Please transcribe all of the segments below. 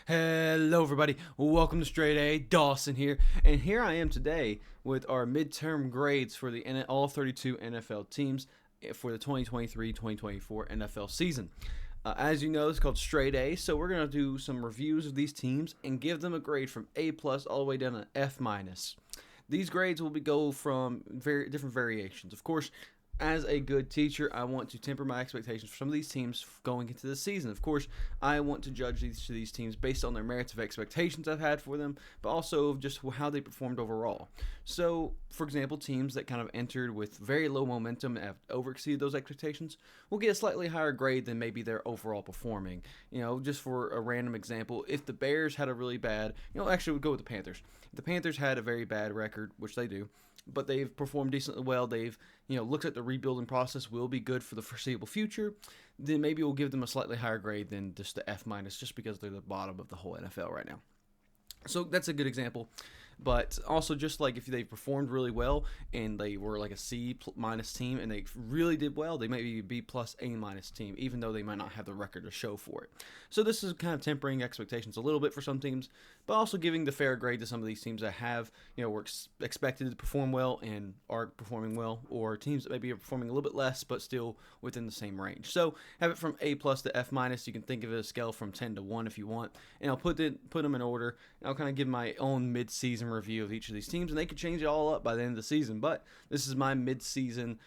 Hello, everybody. Welcome to StraightA. Dawson here, and here I am today with our midterm grades for the all 32 NFL teams for the 2023-2024 NFL season. As you know, it's called StraightA, so we're gonna do some reviews of these teams and give them a grade from A+ all the way down to F-. These grades will go from very different variations. Of course, as a good teacher, I want to temper my expectations for some of these teams going into the season. Of course, I want to judge these teams based on their merits of expectations I've had for them, but also just how they performed overall. So, for example, teams that kind of entered with very low momentum and have overexceeded those expectations will get a slightly higher grade than maybe they're overall performing. Just for a random example, if the Bears had a really bad, actually we'll go with the Panthers. If the Panthers had a very bad record, which they do, but they've performed decently well. They've, looks like the rebuilding process will be good for the foreseeable future. Then maybe we'll give them a slightly higher grade than just the F-, just because they're the bottom of the whole NFL right now. So that's a good example. But also, just like if they performed really well and they were like a C- team and they really did well, they might be a B+, A- team, even though they might not have the record to show for it. So this is kind of tempering expectations a little bit for some teams, but also giving the fair grade to some of these teams that have, were expected to perform well and are performing well, or teams that maybe are performing a little bit less but still within the same range. So have it from A+ to F-. You can think of it as a scale from 10 to 1 if you want, and I'll put them in order, and I'll kind of give my own mid-season review of each of these teams, and they could change it all up by the end of the season, but this is my mid-season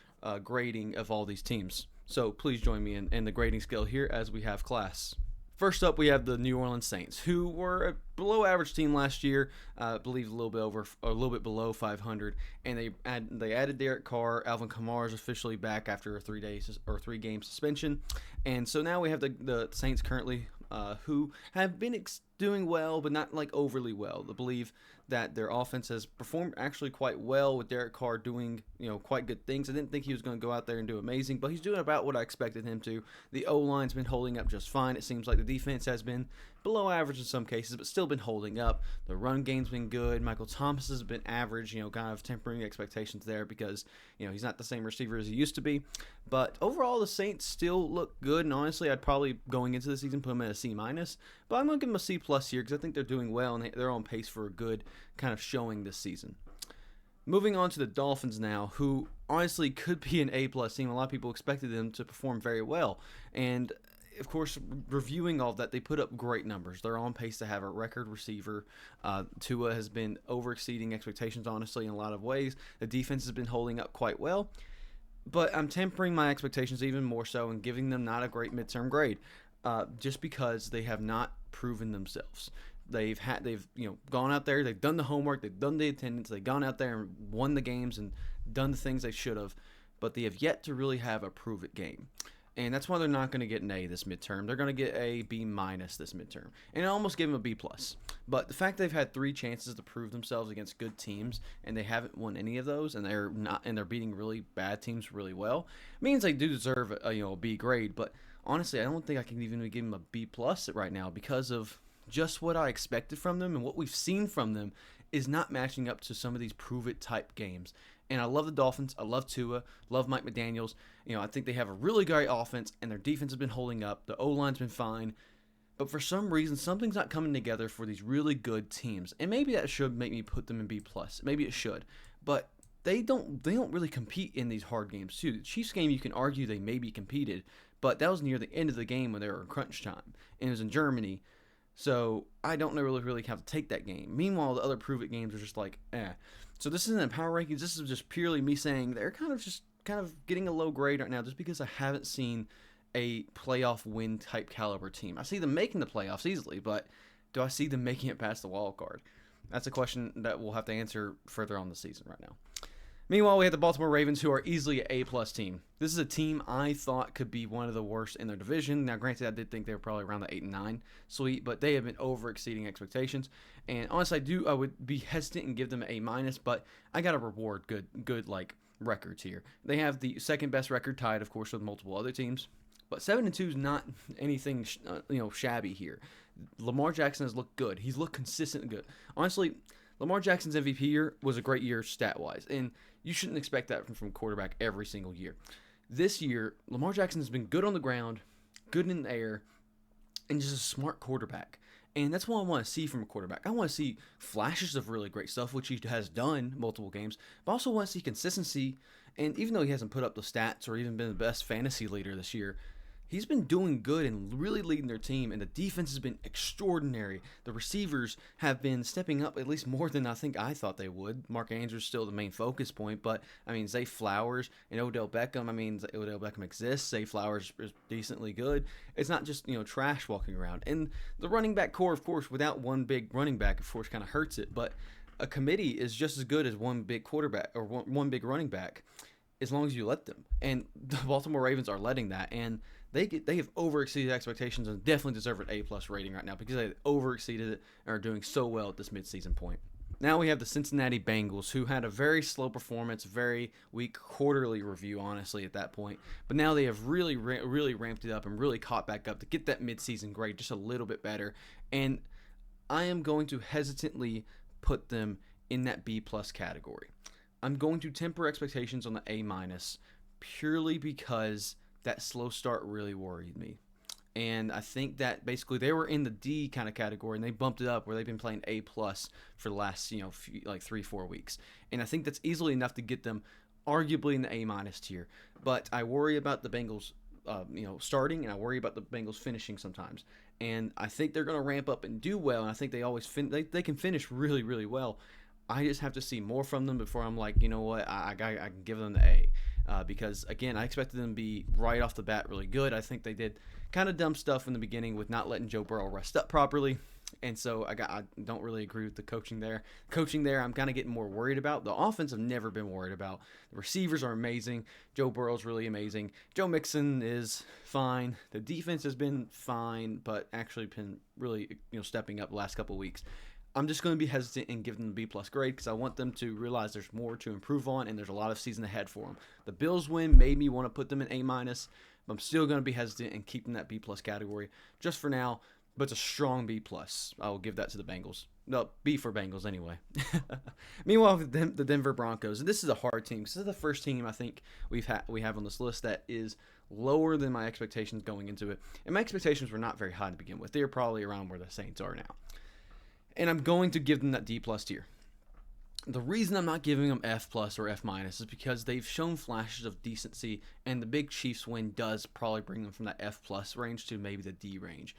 grading of all these teams. So please join me in the grading scale here as we have class. First up, we have the New Orleans Saints, who were a below-average team last year. I believe a little bit below 500, and they added Derek Carr. Alvin Kamara is officially back after a 3-game suspension, and so now we have the Saints currently, who have been doing well, but not like overly well. I believe that their offense has performed actually quite well with Derek Carr doing, quite good things. I didn't think he was going to go out there and do amazing, but he's doing about what I expected him to. The O-line's been holding up just fine. It seems like the defense has been below average in some cases, but still been holding up. The run game's been good. Michael Thomas has been average, kind of tempering expectations there because, he's not the same receiver as he used to be. But overall, the Saints still look good, and honestly, I'd probably, going into the season, put them at a C-, but I'm going to give them a C+ here because I think they're doing well, and they're on pace for a good kind of showing this season. Moving on to the Dolphins now, who honestly could be an A+ team. A lot of people expected them to perform very well, and of course, reviewing all of that, they put up great numbers. They're on pace to have a record receiver. Tua has been overexceeding expectations, honestly, in a lot of ways. The defense has been holding up quite well, but I'm tempering my expectations even more so and giving them not a great midterm grade, just because they have not proven themselves. They've gone out there, they've done the homework, they've done the attendance, they've gone out there and won the games and done the things they should have, but they have yet to really have a prove-it game. And that's why they're not going to get an A this midterm. They're going to get a B- this midterm. And I almost gave them a B+. But the fact they've had 3 chances to prove themselves against good teams and they haven't won any of those, and they're beating really bad teams really well, means they do deserve a B grade. But honestly, I don't think I can even give them a B+ right now because of just what I expected from them, and what we've seen from them is not matching up to some of these prove-it type games. And I love the Dolphins. I love Tua. Love Mike McDaniels. I think they have a really great offense, and their defense has been holding up. The O-line's been fine. But for some reason, something's not coming together for these really good teams. And maybe that should make me put them in B+. Maybe it should. But they don't really compete in these hard games, too. The Chiefs game, you can argue they maybe competed, but that was near the end of the game when they were in crunch time. And it was in Germany. So I don't really have to take that game. Meanwhile, the other prove-it games are just like, eh. So this isn't a power rankings. This is just purely me saying they're kind of getting a low grade right now just because I haven't seen a playoff win type caliber team. I see them making the playoffs easily, but do I see them making it past the wild card? That's a question that we'll have to answer further on the season right now. Meanwhile, we have the Baltimore Ravens, who are easily an A+ team. This is a team I thought could be one of the worst in their division. Now, granted, I did think they were probably around the 8 and 9 suite, but they have been over-exceeding expectations. And honestly, I would be hesitant and give them an A-, but I got to reward good records here. They have the second best record, tied, of course, with multiple other teams. But 7-2 is not anything, shabby here. Lamar Jackson has looked good. He's looked consistent good. Honestly, Lamar Jackson's MVP year was a great year stat-wise, and you shouldn't expect that from quarterback every single year. This year, Lamar Jackson has been good on the ground, good in the air, and just a smart quarterback. And that's what I want to see from a quarterback. I want to see flashes of really great stuff, which he has done multiple games, but I also want to see consistency. And even though he hasn't put up the stats or even been the best fantasy leader this year, he's been doing good and really leading their team, and the defense has been extraordinary. The receivers have been stepping up at least more than I thought they would. Mark Andrews still the main focus point, but I mean, Zay Flowers and Odell Beckham. I mean, Odell Beckham exists. Zay Flowers is decently good. It's not just trash walking around. And the running back core, of course, without one big running back, of course, kind of hurts it. But a committee is just as good as one big quarterback or one big running back, as long as you let them. And the Baltimore Ravens are letting that, and they have overexceeded expectations and definitely deserve an A+ rating right now because they overexceeded it and are doing so well at this midseason point. Now we have the Cincinnati Bengals, who had a very slow performance, very weak quarterly review, honestly, at that point. But now they have really ramped it up and really caught back up to get that midseason grade just a little bit better. And I am going to hesitantly put them in that B+ category. I'm going to temper expectations on the A- purely because that slow start really worried me. And I think that basically they were in the D kind of category and they bumped it up where they've been playing A+ for the last, like 3-4 weeks. And I think that's easily enough to get them arguably in the A- tier. But I worry about the Bengals starting, and I worry about the Bengals finishing sometimes. And I think they're going to ramp up and do well, and I think they always they can finish really, really well. I just have to see more from them before I'm like, you know what, I can give them the A. Because, again, I expected them to be right off the bat really good. I think they did kind of dumb stuff in the beginning with not letting Joe Burrow rest up properly. And so I don't really agree with the coaching there. Coaching there, I'm kind of getting more worried about. The offense I've never been worried about. The receivers are amazing. Joe Burrow's really amazing. Joe Mixon is fine. The defense has been fine, but actually been really stepping up the last couple of weeks. I'm just going to be hesitant and give them the B+ grade because I want them to realize there's more to improve on and there's a lot of season ahead for them. The Bills win made me want to put them in A-, but I'm still going to be hesitant and keep them in that B+ category just for now, but it's a strong B+. I will give that to the Bengals. No, B for Bengals anyway. Meanwhile, the Denver Broncos, and this is a hard team because this is the first team I think we have on this list that is lower than my expectations going into it. And my expectations were not very high to begin with. They're probably around where the Saints are now. And I'm going to give them that D+ tier. The reason I'm not giving them F+ or F- is because they've shown flashes of decency, and the big Chiefs win does probably bring them from that F+ range to maybe the D range.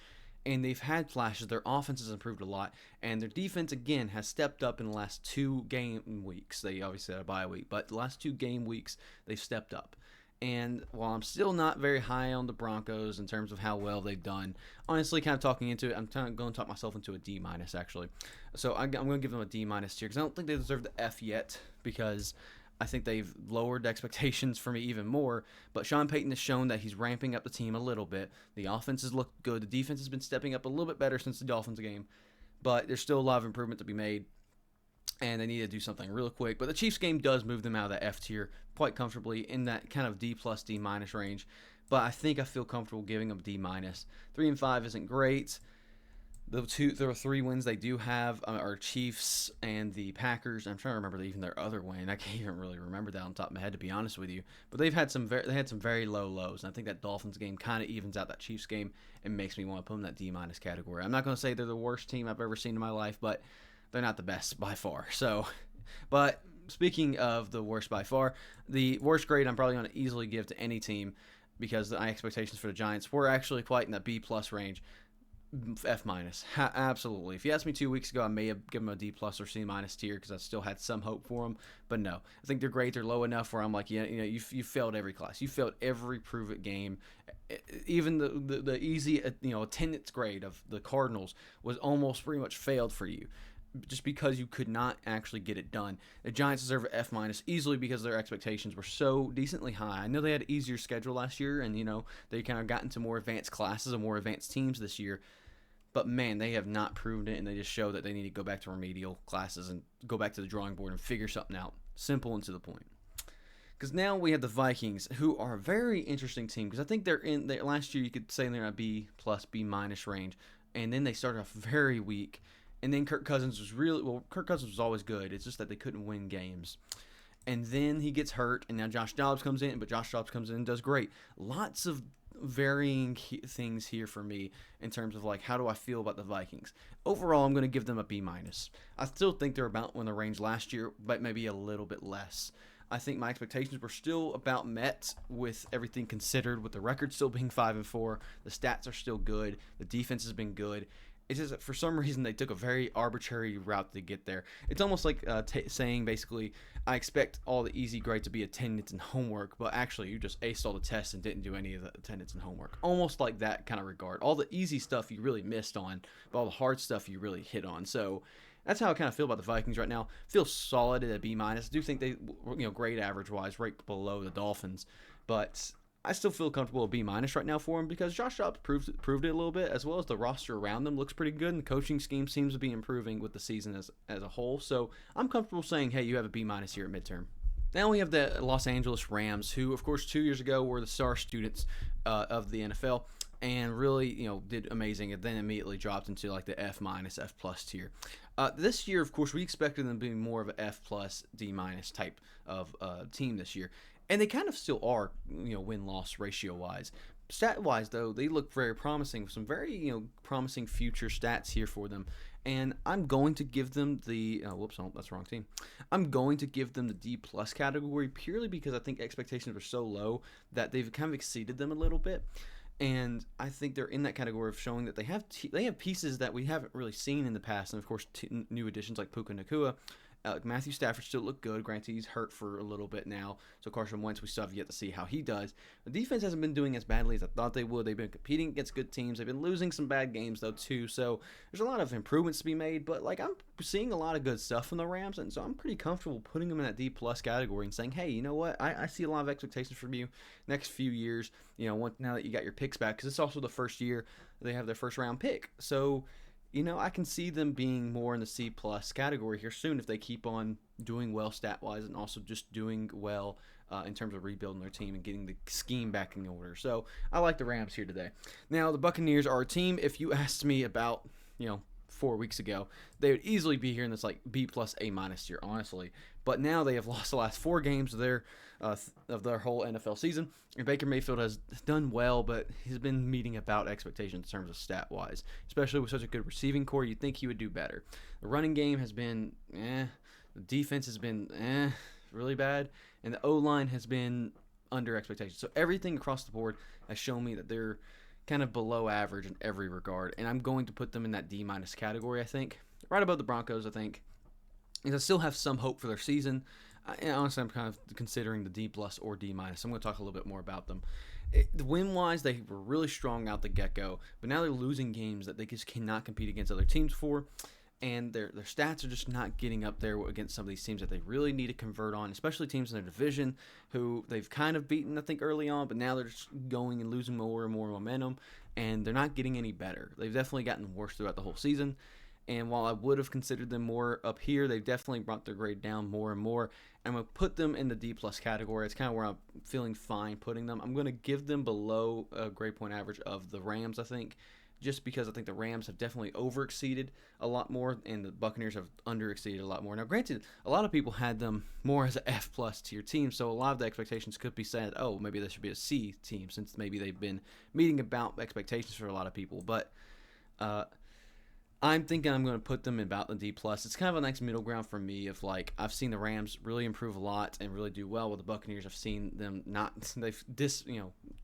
And they've had flashes. Their offense has improved a lot, and their defense, again, has stepped up in the last 2 game weeks. They obviously had a bye week, but the last 2 game weeks, they've stepped up. And while I'm still not very high on the Broncos in terms of how well they've done, honestly, kind of talking into it, I'm kind of going to talk myself into a D-, actually. So I'm going to give them a D- tier because I don't think they deserve the F yet because I think they've lowered expectations for me even more. But Sean Payton has shown that he's ramping up the team a little bit. The offense has looked good. The defense has been stepping up a little bit better since the Dolphins game. But there's still a lot of improvement to be made. And they need to do something real quick. But the Chiefs game does move them out of that F tier quite comfortably in that kind of D+, D- range. But I think I feel comfortable giving them D-. 3-5 isn't great. There are 3 wins they do have are Chiefs and the Packers. I'm trying to remember even their other win. I can't even really remember that on top of my head, to be honest with you. But they had some very low lows. And I think that Dolphins game kind of evens out that Chiefs game and makes me want to put them in that D- category. I'm not going to say they're the worst team I've ever seen in my life, but they're not the best by far. So, but speaking of the worst by far, the worst grade I'm probably going to easily give to any team because my expectations for the Giants were actually quite in that B+ range. F-. Absolutely. If you asked me 2 weeks ago, I may have given them a D+ or C- tier because I still had some hope for them. But no, I think their grades are low enough where I'm like, you failed every class. You failed every prove-it game. Even the easy attendance grade of the Cardinals was almost pretty much failed for you, just because you could not actually get it done. The Giants deserve an F- easily because their expectations were so decently high. I know they had an easier schedule last year, and they kind of got into more advanced classes and more advanced teams this year. But man, they have not proven it, and they just show that they need to go back to remedial classes and go back to the drawing board and figure something out. Simple and to the point. Because now we have the Vikings, who are a very interesting team. Because I think last year you could say they're in a B+, B- range, and then they started off very weak. And then Kirk Cousins was always good. It's just that they couldn't win games. And then he gets hurt, and now Josh Dobbs comes in, but Josh Dobbs comes in and does great. Lots of varying things here for me in terms of like how do I feel about the Vikings. Overall, I'm going to give them a B minus. I still think they're about in the range last year, but maybe a little bit less. I think my expectations were still about met with everything considered, with the record still being 5-4. The stats are still good. The defense has been good. It's just that for some reason they took a very arbitrary route to get there. It's almost like saying basically, I expect all the easy grades to be attendance and homework, but actually you just aced all the tests and didn't do any of the attendance and homework. Almost like that kind of regard. All the easy stuff you really missed on, but all the hard stuff you really hit on. So that's how I kind of feel about the Vikings right now. Feel solid at a B minus. I do think they, grade average wise, right below the Dolphins, but I still feel comfortable at B minus right now for them because Josh Dobbs proved it a little bit, as well as the roster around them looks pretty good, and the coaching scheme seems to be improving with the season as a whole. So I'm comfortable saying, hey, you have a B minus here at midterm. Now we have the Los Angeles Rams, who, of course, 2 years ago were the star students of the NFL. And really, did amazing, and then immediately dropped into like the F minus, F plus tier. This year, of course, we expected them to be more of an F plus, D minus type of team this year, and they kind of still are, win-loss ratio wise. Stat-wise, though, they look very promising. Some very, promising future stats here for them. And I'm going to give them the that's the wrong team. I'm going to give them the D plus category purely because I think expectations were so low that they've kind of exceeded them a little bit. And I think they're in that category of showing that they have pieces that we haven't really seen in the past. And, of course, new additions like Puka Nacua. Matthew Stafford still looked good. Granted, he's hurt for a little bit now. So Carson Wentz, we still have yet to see how he does. The defense hasn't been doing as badly as I thought they would. They've been competing against good teams. They've been losing some bad games, though, too. So there's a lot of improvements to be made. But, I'm seeing a lot of good stuff from the Rams. And so I'm pretty comfortable putting them in that D-plus category and saying, hey, you know what? I see a lot of expectations from you next few years, now that you got your picks back. Because it's also the first year they have their first-round pick. So I can see them being more in the C plus category here soon if they keep on doing well stat wise and also just doing well in terms of rebuilding their team and getting the scheme back in order. So I like the Rams here today. Now the Buccaneers are a team. If you asked me about 4 weeks ago, they would easily be here in this B plus A minus tier, honestly. But now they have lost the last 4 games of their whole NFL season. And Baker Mayfield has done well, but he's been meeting about expectations in terms of stat-wise. Especially with such a good receiving core, you'd think he would do better. The running game has been The defense has been really bad. And the O-line has been under expectations. So everything across the board has shown me that they're kind of below average in every regard. And I'm going to put them in that D-minus category, I think. Right above the Broncos, I think. And I still have some hope for their season. And honestly, I'm kind of considering the D plus or D minus. I'm going to talk a little bit more about them. Win-wise, they were really strong out the get-go, but now they're losing games that they just cannot compete against other teams for, and their stats are just not getting up there against some of these teams that they really need to convert on, especially teams in their division who they've kind of beaten, I think, early on, but now they're just going and losing more and more momentum, and they're not getting any better. They've definitely gotten worse throughout the whole season. And while I would have considered them more up here, they've definitely brought their grade down more and more. I'm going to put them in the D-plus category. It's kind of where I'm feeling fine putting them. I'm going to give them below a grade point average of the Rams, I think, just because I think the Rams have definitely over-exceeded a lot more, and the Buccaneers have under-exceeded a lot more. Now, granted, a lot of people had them more as an F-plus tier team, so a lot of the expectations could be said, oh, maybe this should be a C team, since maybe they've been meeting about expectations for a lot of people. But I'm thinking I'm going to put them in about the D+. It's kind of a nice middle ground for me of I've seen the Rams really improve a lot and really do well with the Buccaneers. I've seen them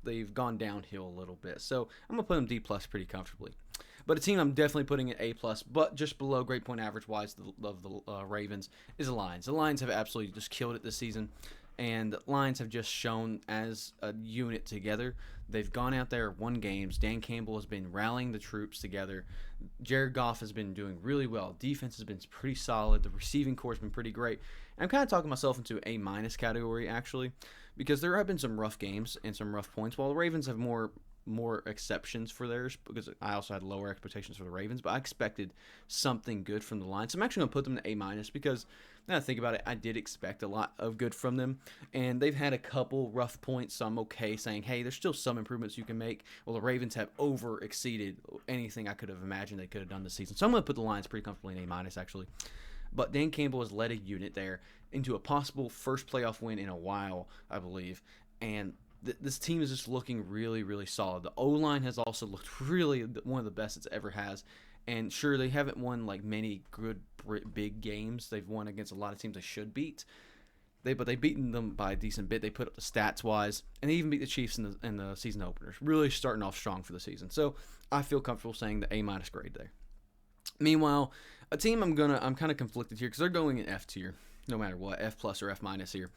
they've gone downhill a little bit. So I'm going to put them D+ pretty comfortably. But a team I'm definitely putting at A+, but just below grade point average wise of the Ravens is the Lions. The Lions have absolutely just killed it this season. And the Lions have just shown as a unit together. They've gone out there, won games. Dan Campbell has been rallying the troops together. Jared Goff has been doing really well. Defense has been pretty solid. The receiving core has been pretty great. And I'm kind of talking myself into A- category, actually, because there have been some rough games and some rough points, while the Ravens have more exceptions for theirs, because I also had lower expectations for the Ravens, but I expected something good from the Lions. So I'm actually going to put them in A- because now that I think about it, I did expect a lot of good from them, and they've had a couple rough points, so I'm okay saying, hey, there's still some improvements you can make. Well, the Ravens have over-exceeded anything I could have imagined they could have done this season. So I'm going to put the Lions pretty comfortably in A-, actually. But Dan Campbell has led a unit there into a possible first playoff win in a while, I believe, and this team is just looking really, really solid. The O line has also looked really one of the best it's ever has. And sure, they haven't won like many good big games. They've won against a lot of teams they should beat. But they've beaten them by a decent bit. They put up the stats wise, and they even beat the Chiefs in the season openers. Really starting off strong for the season. So I feel comfortable saying the A- grade there. Meanwhile, a team I'm kind of conflicted here because they're going in F tier, no matter what, F plus or F minus here.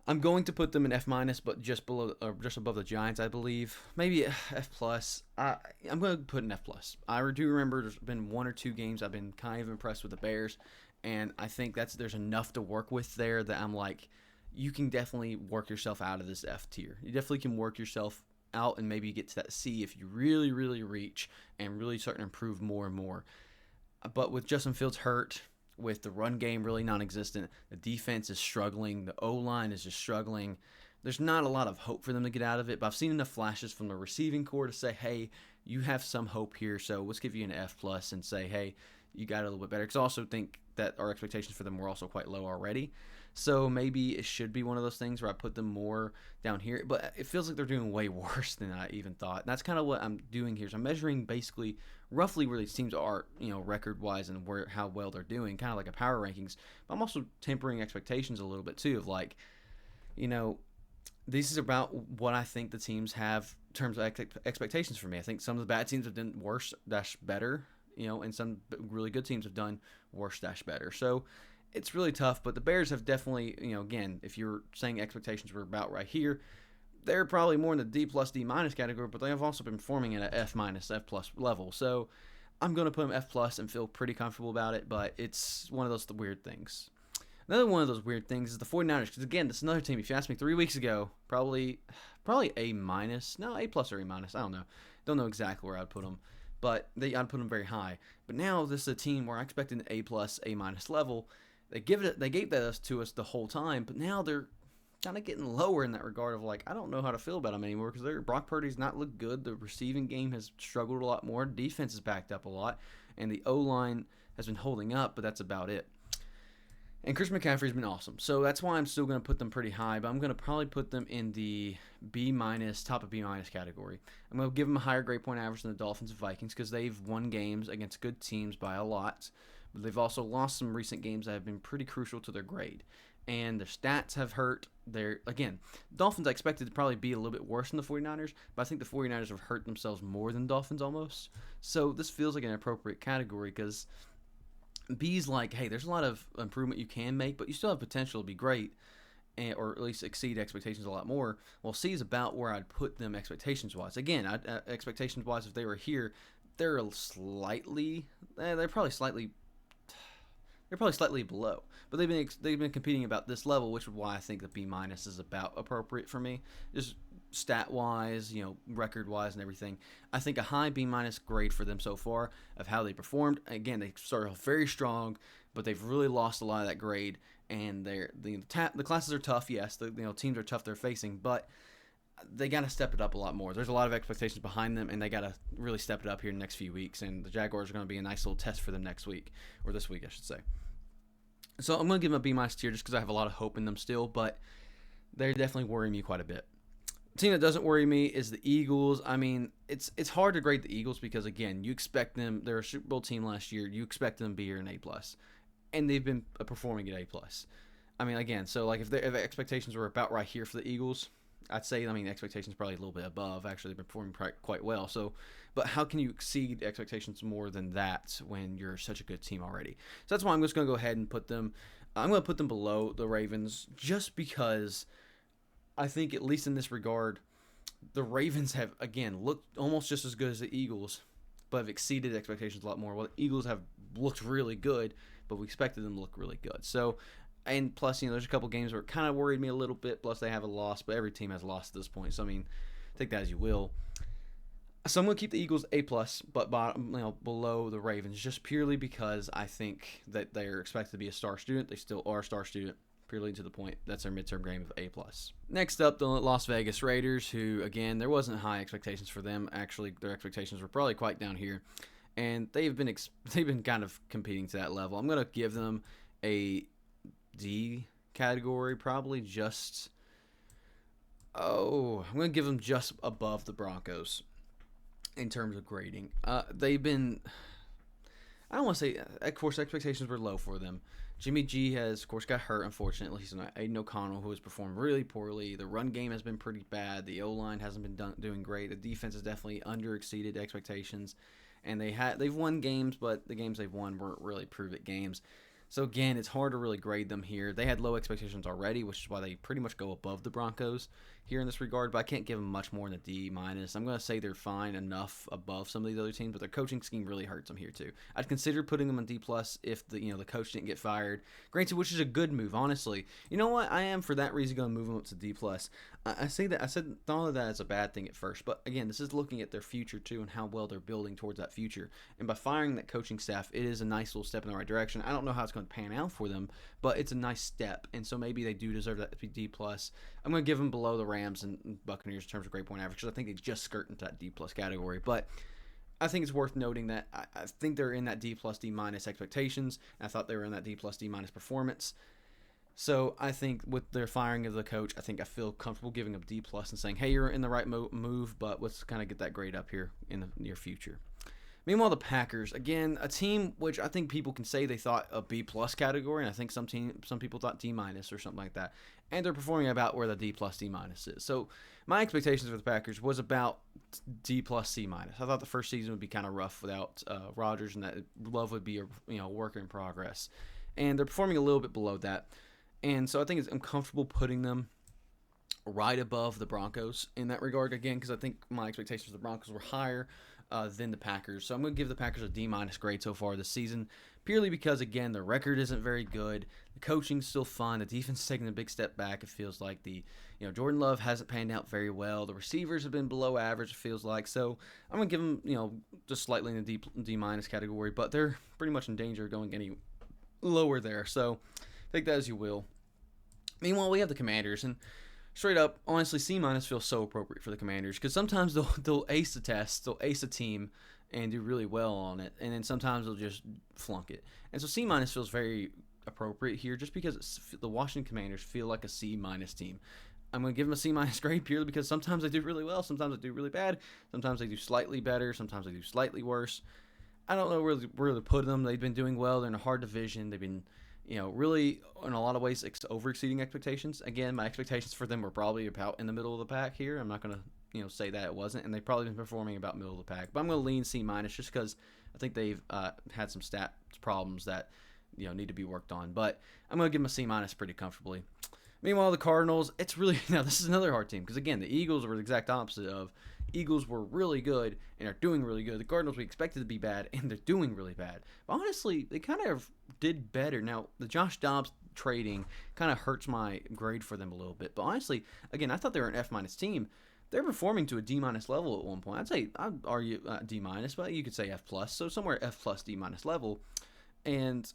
I'm going to put them in F minus, but just below or just above the Giants, I believe. Maybe F plus. I'm going to put an F plus. I do remember there's been one or two games I've been kind of impressed with the Bears, and I think there's enough to work with there that I'm like, you can definitely work yourself out of this F tier. You definitely can work yourself out and maybe get to that C if you really, really reach and really start to improve more and more. But with Justin Fields hurt, with the run game really non-existent, the defense is struggling, the O-line is just struggling. There's not a lot of hope for them to get out of it, but I've seen enough flashes from the receiving corps to say, hey, you have some hope here, so let's give you an F plus and say, hey, you got it a little bit better. Because I also think that our expectations for them were also quite low already. So maybe it should be one of those things where I put them more down here. But it feels like they're doing way worse than I even thought. And that's kind of what I'm doing here. So I'm measuring basically roughly where these teams are, record-wise and how well they're doing, kind of like a power rankings. But I'm also tempering expectations a little bit too of like, this is about what I think the teams have in terms of expectations for me. I think some of the bad teams have done worse - better, and some really good teams have done worse - better. So it's really tough, but the Bears have definitely, again, if you're saying expectations were about right here, they're probably more in the D plus D minus category, but they have also been performing at an F minus F plus level. So I'm going to put them F plus and feel pretty comfortable about it, but it's one of those weird things. Another one of those weird things is the 49ers, because again, this is another team. If you asked me 3 weeks ago, probably A minus, no, A plus or A minus, I don't know exactly where I'd put them, but I'd put them very high. But now this is a team where I expected an A plus, A minus level. They gave that to us the whole time, but now they're kind of getting lower in that regard of like, I don't know how to feel about them anymore because Brock Purdy's not looked good. The receiving game has struggled a lot more. Defense is backed up a lot, and the O-line has been holding up, but that's about it. And Chris McCaffrey's been awesome, so that's why I'm still going to put them pretty high, but I'm going to probably put them in the B minus, top of B minus category. I'm going to give them a higher grade point average than the Dolphins and Vikings because they've won games against good teams by a lot. But they've also lost some recent games that have been pretty crucial to their grade. And their stats have hurt. Dolphins I expected to probably be a little bit worse than the 49ers, but I think the 49ers have hurt themselves more than Dolphins almost. So this feels like an appropriate category because B's like, hey, there's a lot of improvement you can make, but you still have potential to be great, or at least exceed expectations a lot more. Well, C is about where I'd put them expectations-wise. Again, expectations-wise, if they were here, they're probably slightly below, but they've been competing about this level, which is why I think the B minus is about appropriate for me, just stat wise, record wise, and everything. I think a high B minus grade for them so far of how they performed. Again, they started off very strong, but they've really lost a lot of that grade, and the classes are tough. Yes, the teams are tough they're facing, but they got to step it up a lot more. There's a lot of expectations behind them, and they got to really step it up here in the next few weeks. And the Jaguars are going to be a nice little test for them next week, or this week, I should say. So I'm going to give them a B minus tier just because I have a lot of hope in them still, but they're definitely worrying me quite a bit. The team that doesn't worry me is the Eagles. I mean, it's hard to grade the Eagles because, again, you expect them. They're a Super Bowl team last year. You expect them to be here in A plus, and they've been performing at A plus. I mean, again, so like if expectations were about right here for the Eagles, I'd say, expectations probably a little bit above. Actually, they've been performing quite well. So, but how can you exceed expectations more than that when you're such a good team already? So that's why I'm just going to go ahead and put them. I'm going to put them below the Ravens just because I think, at least in this regard, the Ravens have, again, looked almost just as good as the Eagles, but have exceeded expectations a lot more. Well, the Eagles have looked really good, but we expected them to look really good. So, and plus, there's a couple games where it kind of worried me a little bit. Plus, they have a loss, but every team has lost at this point. So, take that as you will. So I'm going to keep the Eagles A+, but below the Ravens, just purely because I think that they're expected to be a star student. They still are a star student, purely to the point. That's their midterm grade of A+. Next up, the Las Vegas Raiders, who, again, there wasn't high expectations for them. Actually, their expectations were probably quite down here, and they've been kind of competing to that level. I'm going to give them a D category, probably just Oh, I'm going to give them just above the Broncos in terms of grading. They've been, I don't want to say, of course, expectations were low for them. Jimmy G has, of course, got hurt, unfortunately. He's not Aiden O'Connell, who has performed really poorly. The run game has been pretty bad. The O-line hasn't been doing great. The defense has definitely under-exceeded expectations. And they've won games, but the games they've won weren't really prove-it games. So again, it's hard to really grade them here. They had low expectations already, which is why they pretty much go above the Broncos here in this regard. But I can't give them much more than a D minus. I'm going to say they're fine enough above some of these other teams, but their coaching scheme really hurts them here too. I'd consider putting them on D plus if the coach didn't get fired. Granted, which is a good move, honestly. You know what? I am for that reason going to move them up to D plus. I thought of that as a bad thing at first, but again, this is looking at their future too and how well they're building towards that future. And by firing that coaching staff, it is a nice little step in the right direction. I don't know how it's going to pan out for them, but it's a nice step, and so maybe they do deserve that to be D plus. I'm going to give them below the Rams and Buccaneers in terms of grade point average because I think they just skirt into that D plus category, but I think it's worth noting that I think they're in that D plus D minus expectations. And I thought they were in that D plus D minus performance. So I think with their firing of the coach, I feel comfortable giving them D plus and saying, hey, you're in the right move, but let's kind of get that grade up here in the near future. Meanwhile, the Packers, again, a team which I think people can say they thought a B plus category, and I think some people thought D minus or something like that, and they're performing about where the D plus D minus is. So my expectations for the Packers was about D plus C minus. I thought the first season would be kind of rough without Rodgers, and that Love would be a work in progress, and they're performing a little bit below that. And so I think I'm comfortable putting them right above the Broncos in that regard, again, because I think my expectations for the Broncos were higher than the Packers. So I'm going to give the Packers a D-minus grade so far this season, purely because, again, the record isn't very good. The coaching's still fun. The defense is taking a big step back, it feels like. Jordan Love hasn't panned out very well. The receivers have been below average, it feels like. So I'm going to give them, just slightly in the D-minus category, but they're pretty much in danger of going any lower there. So take that as you will. Meanwhile, we have the Commanders, and straight up, honestly, C minus feels so appropriate for the Commanders because sometimes they'll ace the test, they'll ace a team, and do really well on it, and then sometimes they'll just flunk it. And so C minus feels very appropriate here, just because the Washington Commanders feel like a C minus team. I'm going to give them a C minus grade purely because sometimes they do really well, sometimes they do really bad, sometimes they do slightly better, sometimes they do slightly worse. I don't know where to put them. They've been doing well. They're in a hard division. They've been really, in a lot of ways, over-exceeding expectations. Again, my expectations for them were probably about in the middle of the pack here. I'm not going to, say that it wasn't, and they've probably been performing about middle of the pack. But I'm going to lean C minus just because I think they've had some stat problems that, need to be worked on. But I'm going to give them a C minus pretty comfortably. Meanwhile, the Cardinals, it's really, now this is another hard team because, again, the Eagles were the exact opposite of. Eagles were really good and are doing really good. The Cardinals we expected to be bad, and they're doing really bad. But honestly, they kind of did better. Now, the Josh Dobbs trading kind of hurts my grade for them a little bit. But honestly, again, I thought they were an F-minus team. They're performing to a D-minus level at one point. I'd argue D-minus, but you could say F+. So somewhere F+, D-minus level. And,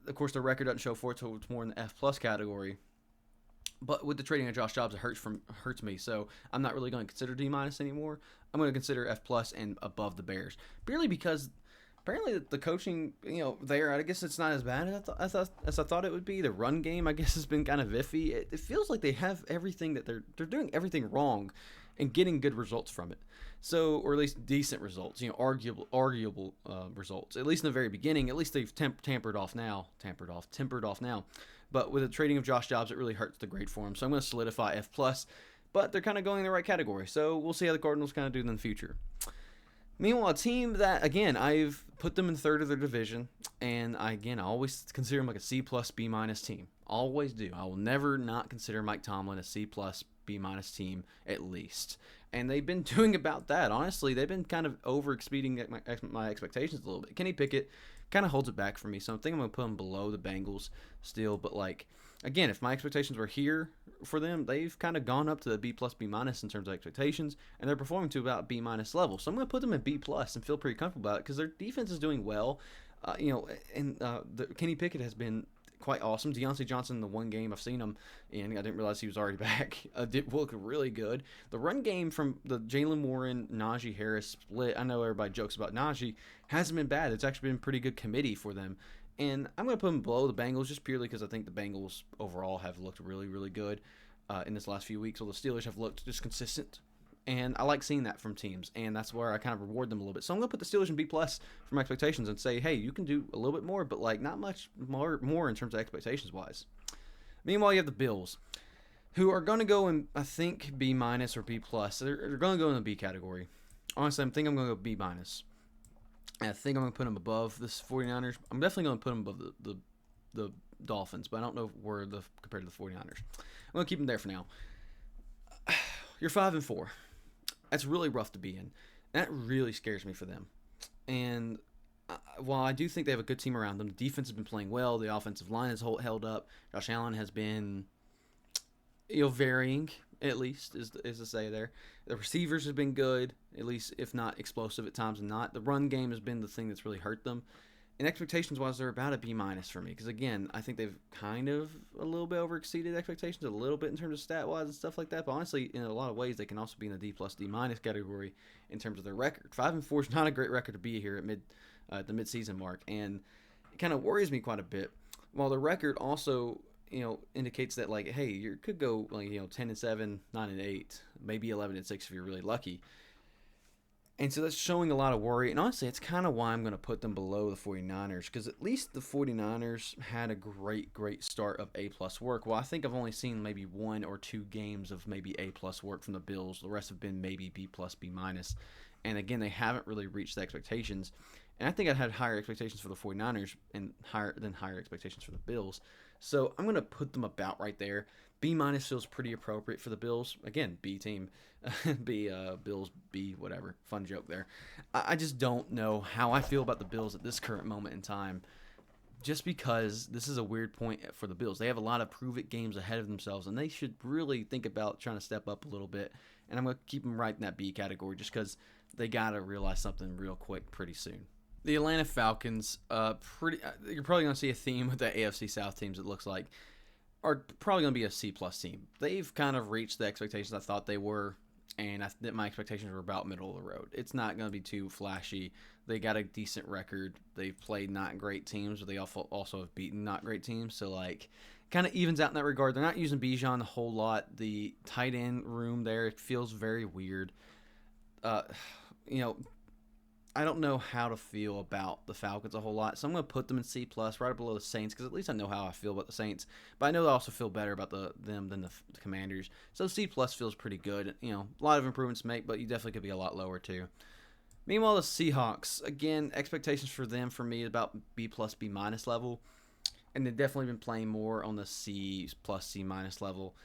of course, the record doesn't show for it, so it's more in the F+ category. But with the trading of Josh Dobbs, it hurts me. So I'm not really going to consider D- anymore. I'm going to consider F+ and above the Bears. Purely because apparently the coaching, there, I guess it's not as bad as I thought it would be. The run game, I guess, has been kind of iffy. It feels like they have everything that they're doing everything wrong and getting good results from it. So, or at least decent results, arguable results. At least in the very beginning, at least they've tempered off now. But with the trading of Josh Dobbs, it really hurts the grade for him. So I'm going to solidify F+, but they're kind of going in the right category. So we'll see how the Cardinals kind of do in the future. Meanwhile, a team that, again, I've put them in third of their division, and I always consider them like a C+, B- team. Always do. I will never not consider Mike Tomlin a C+, B- team at least. And they've been doing about that. Honestly, they've been kind of over-exceeding my expectations a little bit. Kenny Pickett kind of holds it back for me, so I think I'm going to put them below the Bengals still. But, again, if my expectations were here for them, they've kind of gone up to the B+, B- in terms of expectations, and they're performing to about B- level. So I'm going to put them at B+ and feel pretty comfortable about it because their defense is doing well. Kenny Pickett has been quite awesome. Deontay Johnson, the one game I've seen him, and I didn't realize he was already back, did look really good. The run game from the Jalen Warren, Najee Harris split, I know everybody jokes about Najee, hasn't been bad. It's actually been pretty good committee for them. And I'm going to put them below the Bengals just purely because I think the Bengals overall have looked really, really good. in this last few weeks. Well, the Steelers have looked just consistent. And I like seeing that from teams, and that's where I kind of reward them a little bit. So I'm going to put the Steelers in B+ for my expectations and say, hey, you can do a little bit more, but like not much more in terms of expectations-wise. Meanwhile, you have the Bills, who are going to go in, I think, B- or B+. They're going to go in the B category. Honestly, I'm going to go B-. I think I'm going to put them above the 49ers. I'm definitely going to put them above the Dolphins, but I don't know where compared to the 49ers. I'm going to keep them there for now. You're 5-4. That's really rough to be in. That really scares me for them. And while I do think they have a good team around them, the defense has been playing well. The offensive line has held up. Josh Allen has been, varying, at least, is to say there. The receivers have been good, at least, if not explosive at times and not. The run game has been the thing that's really hurt them. And expectations-wise, they're about a B- for me. Because, again, I think they've kind of a little bit overexceeded expectations a little bit in terms of stat-wise and stuff like that. But, honestly, in a lot of ways, they can also be in the D+, D- category in terms of their record. 5-4 is not a great record to be here at the mid-season mark. And it kind of worries me quite a bit. While the record also, indicates that, like, hey, you could go, like, 10-7, 9-8, maybe 11-6 if you're really lucky. And so that's showing a lot of worry. And honestly, it's kind of why I'm going to put them below the 49ers. Because at least the 49ers had a great start of A+ work. Well, I think I've only seen maybe 1 or 2 games of maybe A+ work from the Bills. The rest have been maybe B+, B-. And again, they haven't really reached the expectations. And I think I had higher expectations for the 49ers and higher expectations for the Bills. So I'm going to put them about right there. B- feels pretty appropriate for the Bills. Again, B team. Bills, B, whatever. Fun joke there. I just don't know how I feel about the Bills at this current moment in time. Just because this is a weird point for the Bills. They have a lot of prove-it games ahead of themselves, and they should really think about trying to step up a little bit. And I'm going to keep them right in that B category just because they got to realize something real quick pretty soon. The Atlanta Falcons, you're probably going to see a theme with the AFC South teams, it looks like, are probably going to be a C+ team. They've kind of reached the expectations I thought they were, and my expectations were about middle of the road. It's not going to be too flashy. They got a decent record. They've played not great teams, but they also have beaten not great teams. So, like, kind of evens out in that regard. They're not using Bijan a whole lot. The tight end room there, it feels very weird. I don't know how to feel about the Falcons a whole lot, so I'm going to put them in C+, right below the Saints, because at least I know how I feel about the Saints. But I know I also feel better about them than the Commanders. So C+ feels pretty good. A lot of improvements to make, but you definitely could be a lot lower too. Meanwhile, the Seahawks, again, expectations for them, for me, is about B+, B- level. And they've definitely been playing more on the C+, C- level.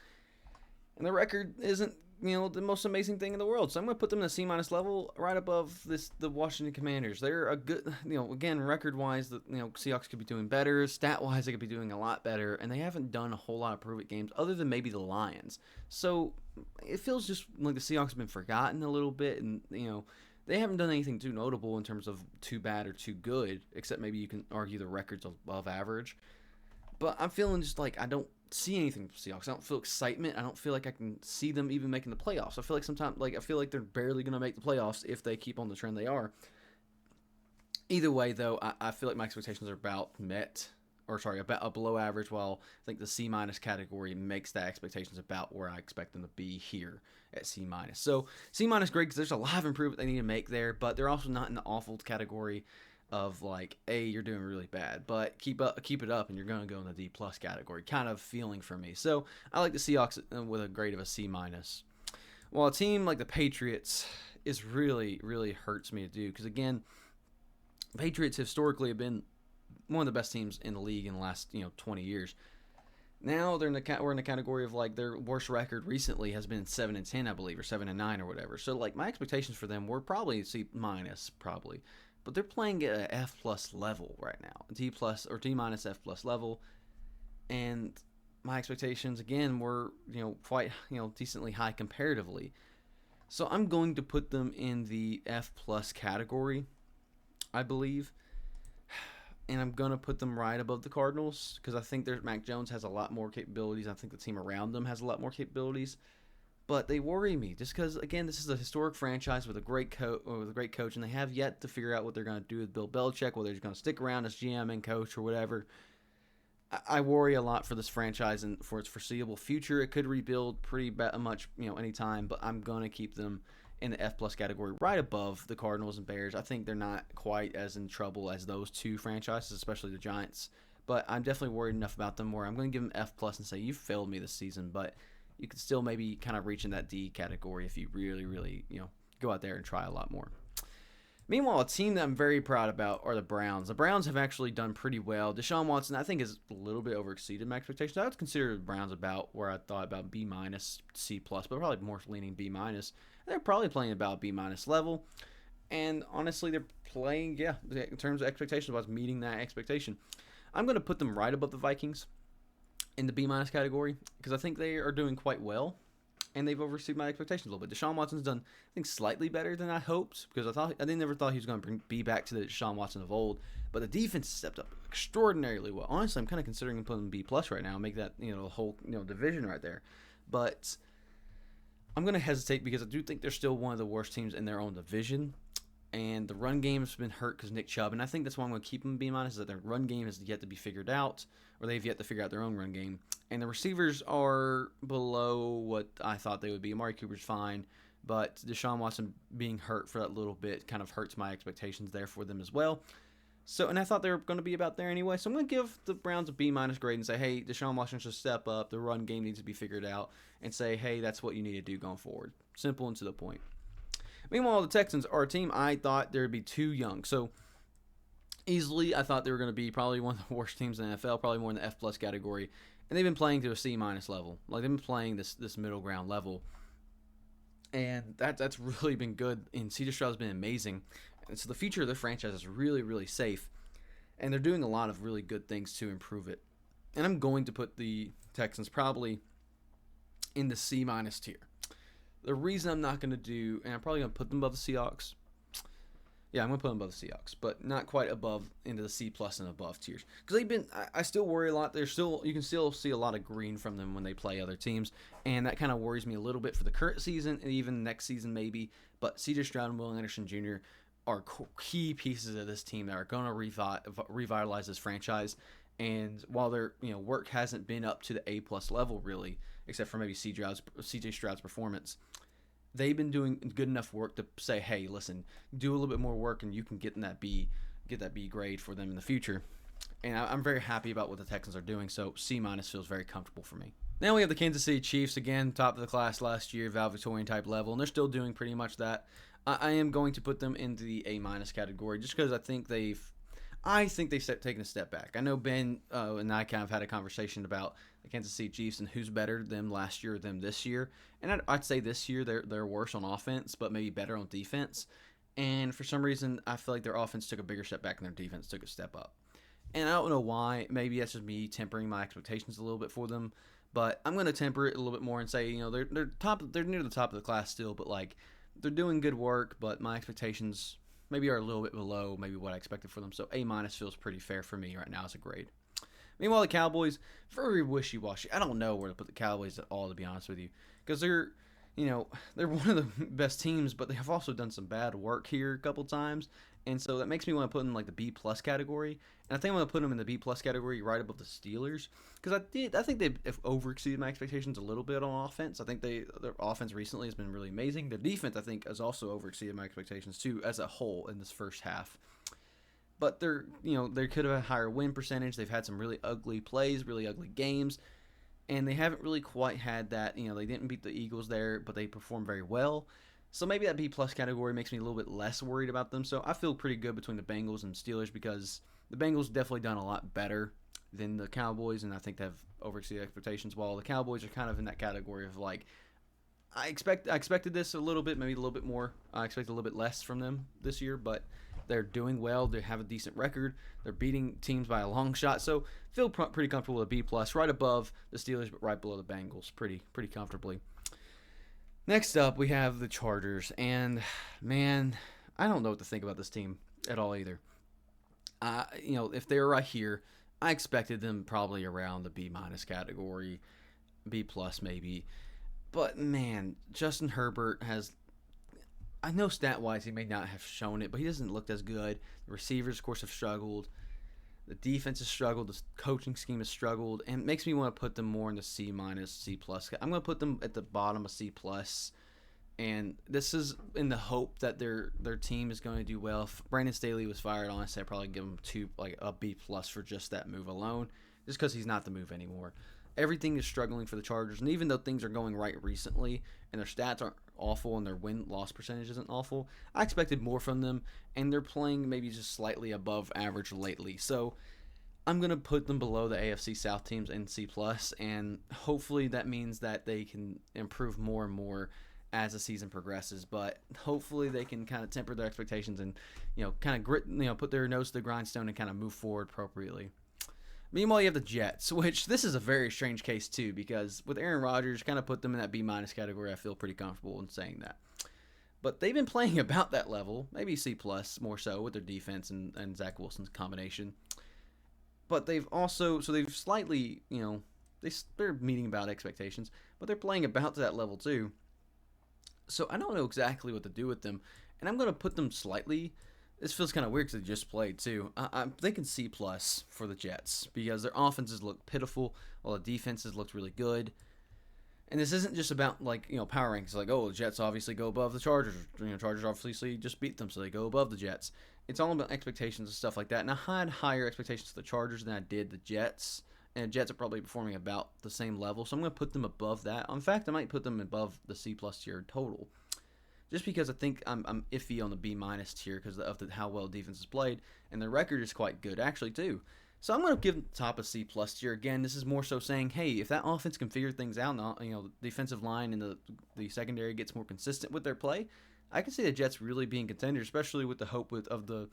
And the record isn't the most amazing thing in the world. So I'm going to put them in the C- level, right above the Washington Commanders. They're a good, again, record-wise, the Seahawks could be doing better. Stat-wise, they could be doing a lot better. And they haven't done a whole lot of prove-it games other than maybe the Lions. So it feels just like the Seahawks have been forgotten a little bit. And, they haven't done anything too notable in terms of too bad or too good, except maybe you can argue the record's above average. But I'm feeling just like I don't see anything from Seahawks. I don't feel excitement. I don't feel like I can see them even making the playoffs. I feel like sometimes, they're barely going to make the playoffs if they keep on the trend they are. Either way, though, I feel like my expectations are about below average, while I think the C- category makes that expectations about where I expect them to be here at C-. So C- great because there's a lot of improvement they need to make there, but they're also not in the awful category of like, A, you're doing really bad, but keep it up and you're going to go in the D+ category kind of feeling for me. So I like the Seahawks with a grade of a C-. While a team like the Patriots is really, really hurts me to do because, again, Patriots historically have been one of the best teams in the league in the last 20 years. Now we're in the category of like their worst record recently has been 7-10, I believe, or 7-9 or whatever. So like my expectations for them were probably C- probably, but they're playing at a F+ level right now, D+ or D- F+ level, and my expectations again were quite decently high comparatively. So I'm going to put them in the F+ category, I believe. And I'm going to put them right above the Cardinals because I think Mac Jones has a lot more capabilities. I think the team around them has a lot more capabilities. But they worry me just because, again, this is a historic franchise with a great coach, and they have yet to figure out what they're going to do with Bill Belichick, whether he's going to stick around as GM and coach or whatever. I worry a lot for this franchise and for its foreseeable future. It could rebuild pretty much, anytime, but I'm gonna keep them in the F plus category, right above the Cardinals and Bears. I think they're not quite as in trouble as those two franchises, especially the Giants. But I'm definitely worried enough about them where I'm going to give them F plus and say you failed me this season, but you could still maybe kind of reach in that D category if you really, really, go out there and try a lot more. Meanwhile, a team that I'm very proud about are the Browns. The Browns have actually done pretty well. Deshaun Watson, I think, is a little bit overexceeded my expectations. I would consider the Browns about where I thought about B minus, C plus, but probably more leaning B minus. They're probably playing about B minus level, and honestly, they're playing, in terms of expectations, about meeting that expectation. I'm going to put them right above the Vikings in the B minus category because I think they are doing quite well. And they've overseen my expectations a little bit. Deshaun Watson's done, I think, slightly better than I hoped because I never thought he was going to be back to the Deshaun Watson of old. But the defense stepped up extraordinarily well. Honestly, I'm kind of considering putting B plus right now, make that the whole division right there. But I'm going to hesitate because I do think they're still one of the worst teams in their own division. And the run game has been hurt because Nick Chubb, and I think that's why I'm going to keep them B minus. Is that their run game has yet to be figured out, or they've yet to figure out their own run game. And the receivers are below what I thought they would be. Amari Cooper's fine, but Deshaun Watson being hurt for that little bit kind of hurts my expectations there for them as well. So, and I thought they were going to be about there anyway. So I'm going to give the Browns a B minus grade and say, hey, Deshaun Watson should step up. The run game needs to be figured out, and say, hey, that's what you need to do going forward. Simple and to the point. Meanwhile, the Texans are a team I thought they would be too young. So easily, I thought they were going to be probably one of the worst teams in the NFL, probably more in the F plus category. And they've been playing to a C minus level. Like they've been playing this middle ground level. And that's really been good. And C.J. Stroud's been amazing. And so the future of the franchise is really, really safe. And they're doing a lot of really good things to improve it. And I'm going to put the Texans probably in the C minus tier. The reason I'm not going to do, and I'm probably going to put them above the Seahawks. Yeah, I'm going to put them above the Seahawks, but not quite above into the C plus and above tiers. Because they've been, I still worry a lot. You can still see a lot of green from them when they play other teams, and that kind of worries me a little bit for the current season and even next season maybe. But C.J. Stroud and Will Anderson Jr. are key pieces of this team that are going to revitalize this franchise. And while their work hasn't been up to the A plus level really, except for maybe C.J. Stroud's performance, they've been doing good enough work to say, hey, listen, do a little bit more work and you can get that B grade for them in the future. And I'm very happy about what the Texans are doing, so C minus feels very comfortable for me. Now we have the Kansas City Chiefs, again, top of the class last year, valedictorian type level, and they're still doing pretty much that. I am going to put them into the A minus category just because I think they've taken a step back. I know Ben and I kind of had a conversation about the Kansas City Chiefs and who's better, them last year or them this year. And I'd say this year they're worse on offense, but maybe better on defense. And for some reason, I feel like their offense took a bigger step back and their defense took a step up. And I don't know why. Maybe that's just me tempering my expectations a little bit for them. But I'm going to temper it a little bit more and say, they're near the top of the class still, but like they're doing good work. But my expectations maybe are a little bit below maybe what I expected for them. So A minus feels pretty fair for me right now as a grade. Meanwhile, the Cowboys, very wishy-washy. I don't know where to put the Cowboys at all, to be honest with you, because they're one of the best teams, but they have also done some bad work here a couple times, and so that makes me want to put them in like the B plus category. And I think I'm going to put them in the B plus category right above the Steelers because I think they've overexceeded my expectations a little bit on offense. I think their offense recently has been really amazing. Their defense, I think, has also overexceeded my expectations too as a whole in this first half. But they could have a higher win percentage. They've had some really ugly plays, really ugly games, and they haven't really quite had that. They didn't beat the Eagles there, but they performed very well. So maybe that B plus category makes me a little bit less worried about them. So I feel pretty good between the Bengals and Steelers because the Bengals definitely done a lot better than the Cowboys, and I think they've overexceeded expectations. While the Cowboys are kind of in that category of like, I expected this a little bit, maybe a little bit more. I expected a little bit less from them this year, but they're doing well. They have a decent record. They're beating teams by a long shot. So feel pretty comfortable with a B plus, right above the Steelers, but right below the Bengals, pretty comfortably. Next up, we have the Chargers, and man, I don't know what to think about this team at all either. If they're right here, I expected them probably around the B minus category, B plus maybe. But man, Justin Herbert has. I know stat-wise he may not have shown it, but he doesn't look as good. The receivers, of course, have struggled. The defense has struggled. The coaching scheme has struggled, and it makes me want to put them more in the C minus, C plus. I'm going to put them at the bottom of C plus, and this is in the hope that their team is going to do well. If Brandon Staley was fired, honestly, I'd probably give him a B plus for just that move alone, just because he's not the move anymore. Everything is struggling for the Chargers, and even though things are going right recently and their stats aren't awful and their win-loss percentage isn't awful, I expected more from them, and they're playing maybe just slightly above average lately. So I'm going to put them below the AFC South teams in C+, and hopefully that means that they can improve more and more as the season progresses, but hopefully they can kind of temper their expectations and, kind of put their nose to the grindstone and kind of move forward appropriately. Meanwhile, you have the Jets, which this is a very strange case too, because with Aaron Rodgers, kind of put them in that B- category. I feel pretty comfortable in saying that. But they've been playing about that level, maybe C+ more so with their defense and Zach Wilson's combination. But they've slightly, they're meeting about expectations, but they're playing about to that level too. So I don't know exactly what to do with them, and I'm going to put them slightly. This feels kind of weird because they just played too. I'm thinking C+ for the Jets because their offenses look pitiful while the defenses looked really good. And this isn't just about power rankings, like, oh, the Jets obviously go above the Chargers. Chargers obviously just beat them, so they go above the Jets. It's all about expectations and stuff like that. And I had higher expectations for the Chargers than I did the Jets. And the Jets are probably performing about the same level, so I'm going to put them above that. In fact, I might put them above the C+ tier total, just because I think I'm iffy on the B- tier because of how well defense is played, and their record is quite good actually too. So I'm going to give the top a C+ tier. Again, this is more so saying, hey, if that offense can figure things out, and the defensive line and the secondary gets more consistent with their play, I can see the Jets really being contenders, especially with the hope of the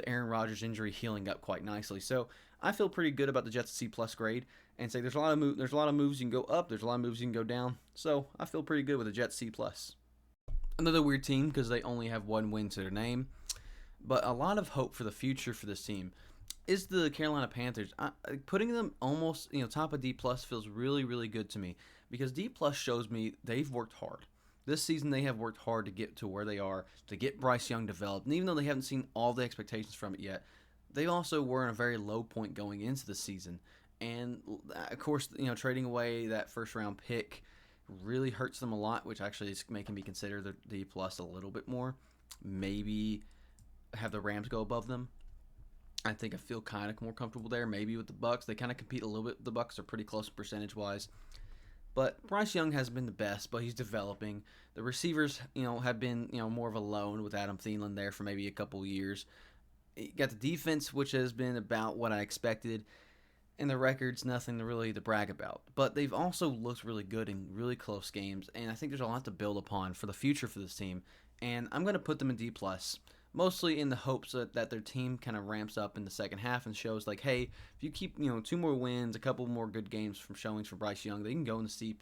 Aaron Rodgers injury healing up quite nicely. So I feel pretty good about the Jets C+ grade, and say there's a lot of moves you can go up, there's a lot of moves you can go down. So I feel pretty good with the Jets C+. Another weird team because they only have one win to their name, but a lot of hope for the future for this team is the Carolina Panthers. Putting them almost top of D+ feels really, really good to me because D+ shows me they've worked hard. This season they have worked hard to get to where they are, to get Bryce Young developed, and even though they haven't seen all the expectations from it yet, they also were in a very low point going into the season. And of course, trading away that first round pick really hurts them a lot, which actually is making me consider the D+ a little bit more. Maybe have the Rams go above them. I think I feel kind of more comfortable there. Maybe with the Bucks, they kind of compete a little bit. The Bucks are pretty close percentage wise, but Bryce Young has been the best, but he's developing. The receivers, have been more of a loan with Adam Thielen there for maybe a couple years. You got the defense, which has been about what I expected. And the record's nothing really to brag about. But they've also looked really good in really close games, and I think there's a lot to build upon for the future for this team. And I'm going to put them in D+, mostly in the hopes that their team kind of ramps up in the second half and shows like, hey, if you keep 2 more wins, a couple more good games from showings for Bryce Young, they can go in the C+,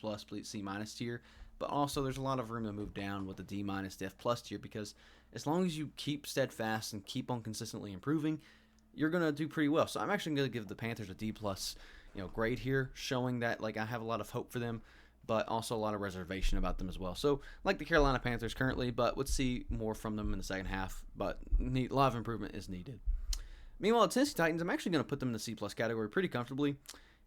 C- tier. But also there's a lot of room to move down with the D-, F+ tier because as long as you keep steadfast and keep on consistently improving, you're going to do pretty well. So I'm actually going to give the Panthers a D+, grade here, showing that I have a lot of hope for them, but also a lot of reservation about them as well. So like the Carolina Panthers currently, but let's see more from them in the second half, but a lot of improvement is needed. Meanwhile, the Tennessee Titans, I'm actually going to put them in the C+ category pretty comfortably.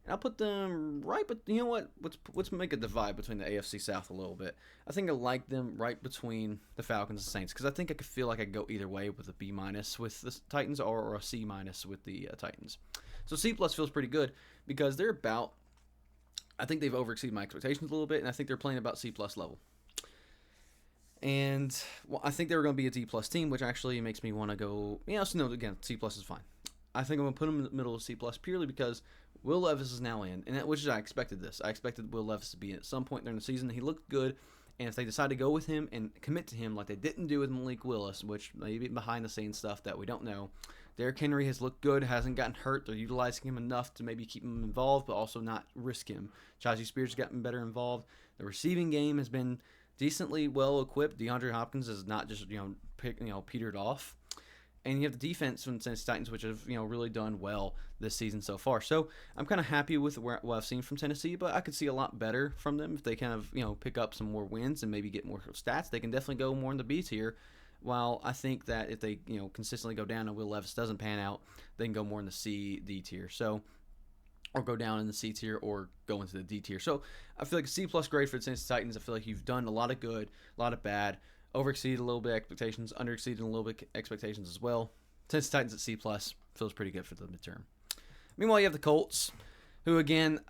And I'll put them right, but you know what? Let's make a divide between the AFC South a little bit. I think I like them right between the Falcons and Saints because I think I could feel like I could go either way with a B- with the Titans or a C- with the Titans. So C+ feels pretty good because they're about. I think they've overexceeded my expectations a little bit, and I think they're playing about C+ level. And I think they were going to be a D+ team, which actually makes me want to go. Again, C+ is fine. I think I'm going to put them in the middle of C+ purely because Will Levis is now in, which is I expected this. I expected Will Levis to be in at some point during the season. He looked good, and if they decide to go with him and commit to him like they didn't do with Malik Willis, which may be behind-the-scenes stuff that we don't know, Derrick Henry has looked good, hasn't gotten hurt. They're utilizing him enough to maybe keep him involved, but also not risk him. Chauncey Spears has gotten better involved. The receiving game has been decently well-equipped. DeAndre Hopkins is not just petered off. And you have the defense from the Tennessee Titans, which have really done well this season so far. So I'm kind of happy with what I've seen from Tennessee, but I could see a lot better from them if they kind of pick up some more wins and maybe get more stats. They can definitely go more in the B tier. While I think that if they consistently go down and Will Levis doesn't pan out, they can go more in the C D tier. So or go down in the C tier or go into the D tier. So I feel like a C plus grade for the Tennessee Titans. I feel like you've done a lot of good, a lot of bad, overexceeded a little bit expectations, underexceeded a little bit expectations as well. Tennessee Titans at C plus feels pretty good for the midterm. Meanwhile, you have the Colts, who again,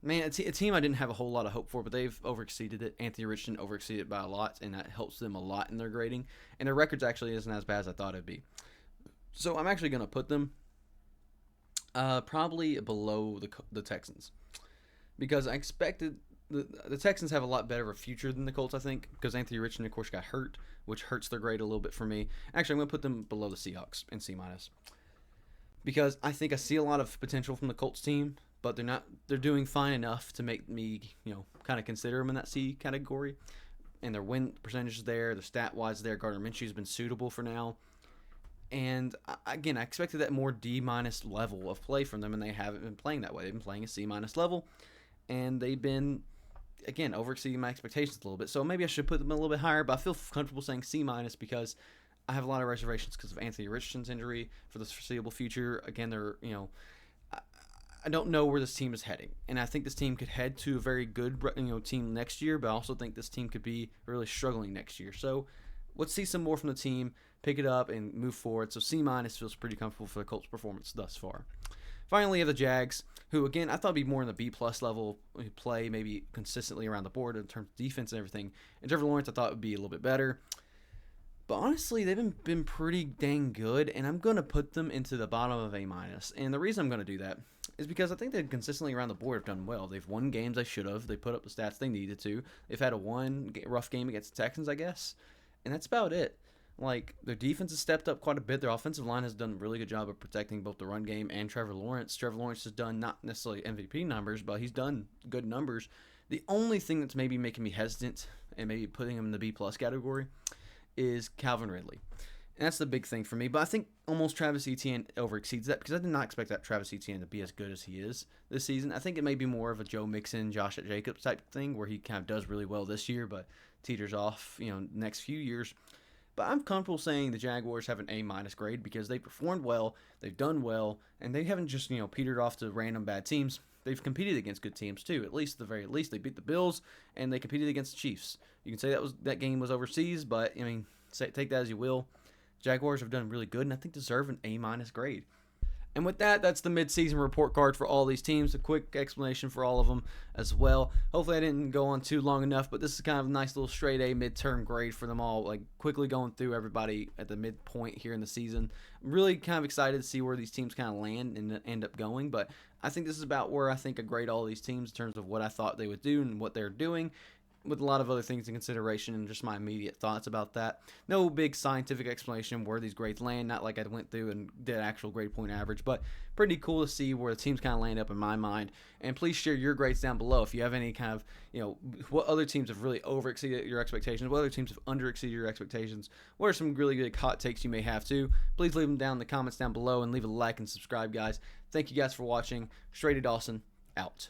man, a team I didn't have a whole lot of hope for, but they've overexceeded it. Anthony Richardson overexceeded it by a lot, and that helps them a lot in their grading. And their records actually isn't as bad as I thought it'd be. So I'm actually going to put them probably below the Texans, because I expected the Texans have a lot better of a future than the Colts, I think, because Anthony Richardson, of course, got hurt, which hurts their grade a little bit for me. Actually, I'm going to put them below the Seahawks in C-, because I think I see a lot of potential from the Colts team, but they're doing fine enough to make me, kind of consider them in that C category. And their win percentage is there, the stat-wise there. Gardner Minshew's been suitable for now. And again, I expected that more D- level of play from them, and they haven't been playing that way. They've been playing a C- level, and they've been, again, overexceeding my expectations a little bit. So maybe I should put them a little bit higher, but I feel comfortable saying C- because I have a lot of reservations because of Anthony Richardson's injury for the foreseeable future. Again, I don't know where this team is heading, and I think this team could head to a very good, team next year, but I also think this team could be really struggling next year. So let's see some more from the team, pick it up, and move forward. So C- feels pretty comfortable for the Colts' performance thus far. Finally, you have the Jags, who, again, I thought would be more in the B+ level play, maybe consistently around the board in terms of defense and everything. And Trevor Lawrence, I thought would be a little bit better. But honestly, they've been pretty dang good, and I'm going to put them into the bottom of A-. And the reason I'm going to do that is because I think they consistently around the board have done well. They've won games they should have. They put up the stats they needed to. They've had a rough game against the Texans, I guess. And that's about it. Like, their defense has stepped up quite a bit. Their offensive line has done a really good job of protecting both the run game and Trevor Lawrence. Trevor Lawrence has done not necessarily MVP numbers, but he's done good numbers. The only thing that's maybe making me hesitant and maybe putting him in the B+ category is Calvin Ridley. And that's the big thing for me. But I think almost Travis Etienne overexceeds that, because I did not expect that Travis Etienne to be as good as he is this season. I think it may be more of a Joe Mixon, Josh Jacobs type thing, where he kind of does really well this year, but teeters off, next few years. But I'm comfortable saying the Jaguars have an A- grade because they performed well, they've done well, and they haven't just, petered off to random bad teams. They've competed against good teams too. At least, the very least, they beat the Bills and they competed against the Chiefs. You can say that game was overseas, but take that as you will. Jaguars have done really good, and I think deserve an A- grade. And with that, that's the midseason report card for all these teams. A quick explanation for all of them as well. Hopefully I didn't go on too long enough, but this is kind of a nice little straight A midterm grade for them all, like quickly going through everybody at the midpoint here in the season. I'm really kind of excited to see where these teams kind of land and end up going, but I think this is about where I think I grade all these teams in terms of what I thought they would do and what they're doing, with a lot of other things in consideration and just my immediate thoughts about that. No big scientific explanation where these grades land, not like I went through and did actual grade point average, but pretty cool to see where the teams kind of land up in my mind. And please share your grades down below if you have any kind of, what other teams have really overexceeded your expectations, what other teams have underexceeded your expectations, what are some really good hot takes you may have too. Please leave them down in the comments down below and leave a like and subscribe, guys. Thank you guys for watching. StraightA Dawson, out.